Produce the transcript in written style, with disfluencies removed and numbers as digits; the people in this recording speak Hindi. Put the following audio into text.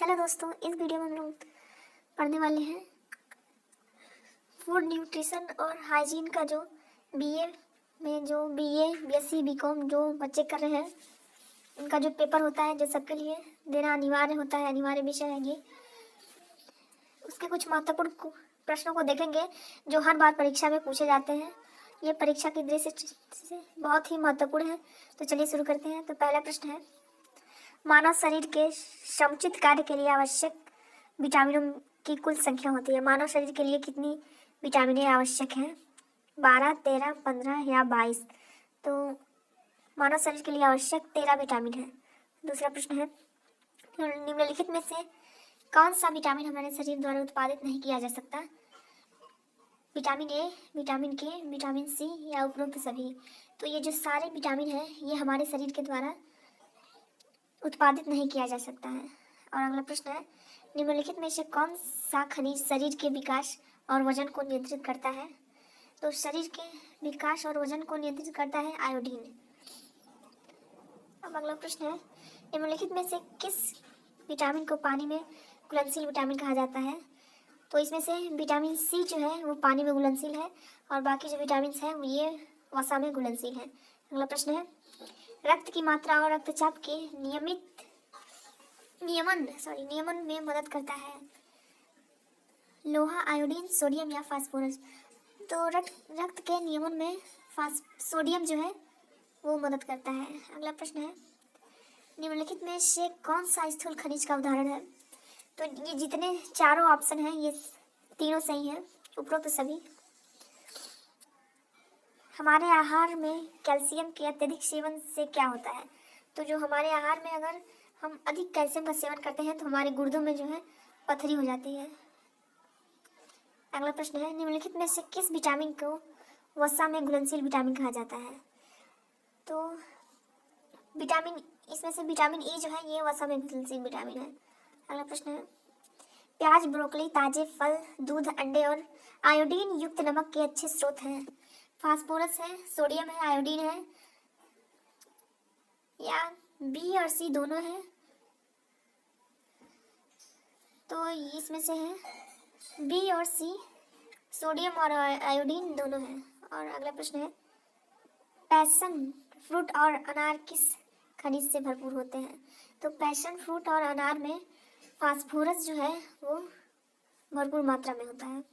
हेलो दोस्तों, इस वीडियो में हम लोग पढ़ने वाले हैं फूड न्यूट्रिशन और हाइजीन का जो बीए में जो बीए, बीएससी, बीकॉम जो बच्चे कर रहे हैं उनका जो पेपर होता है, जो सबके लिए देना अनिवार्य होता है, अनिवार्य विषय है ये। उसके कुछ महत्वपूर्ण प्रश्नों को देखेंगे जो हर बार परीक्षा में पूछे जाते हैं। ये परीक्षा की दृष्टि से बहुत ही महत्वपूर्ण है। तो चलिए शुरू करते हैं। तो पहला प्रश्न है, मानव शरीर के समुचित कार्य के लिए आवश्यक विटामिनों की कुल संख्या होती है। मानव शरीर के लिए कितनी विटामिनें आवश्यक हैं? 12, 13, 15 या 22? तो मानव शरीर के लिए आवश्यक 13 विटामिन है। दूसरा प्रश्न है, निम्नलिखित में से कौन सा विटामिन हमारे शरीर द्वारा उत्पादित नहीं किया जा सकता? विटामिन ए, विटामिन के, विटामिन सी या उपरोक्त सभी? तो ये जो सारे विटामिन हैं ये हमारे शरीर के द्वारा उत्पादित नहीं किया जा सकता है। और अगला प्रश्न है, निम्नलिखित में से कौन सा खनिज शरीर के विकास और वजन को नियंत्रित करता है? तो शरीर के विकास और वजन को नियंत्रित करता है आयोडीन। अब अगला प्रश्न है, निम्नलिखित में से किस विटामिन को पानी में घुलनशील विटामिन कहा जाता है? तो इसमें से विटामिन सी जो है वो पानी में घुलनशील है और बाकी जो विटामिन हैं ये वसा में घुलनशील है। अगला प्रश्न है, रक्त की मात्रा और रक्तचाप के नियमन में मदद करता है लोहा, आयोडीन, सोडियम या फास्फोरस? तो रक्त के नियमन में सोडियम जो है वो मदद करता है। अगला प्रश्न है, निम्नलिखित में से कौन सा स्थूल खनिज का उदाहरण है? तो ये जितने चारों ऑप्शन हैं ये तीनों सही हैं, उपरोक्त सभी। हमारे आहार में कैल्शियम के अत्यधिक सेवन से क्या होता है? तो जो हमारे आहार में अगर हम अधिक कैल्शियम का सेवन करते हैं तो हमारे गुर्दों में जो है पथरी हो जाती है। अगला प्रश्न है, निम्नलिखित में से किस विटामिन को वसा में घुलनशील विटामिन कहा जाता है? तो इसमें से विटामिन ई जो है ये वसा में घुलनशील विटामिन है। अगला प्रश्न है, प्याज, ब्रोकली, ताजे फल, दूध, अंडे और आयोडीन युक्त नमक के अच्छे स्रोत हैं। फास्फोरस है, सोडियम है, आयोडीन है या बी और सी दोनों है? तो इसमें से है बी और सी, सोडियम और आयोडीन दोनों है। और अगला प्रश्न है, पैशन फ्रूट और अनार किस खनिज से भरपूर होते हैं? तो पैशन फ्रूट और अनार में फास्फोरस जो है वो भरपूर मात्रा में होता है।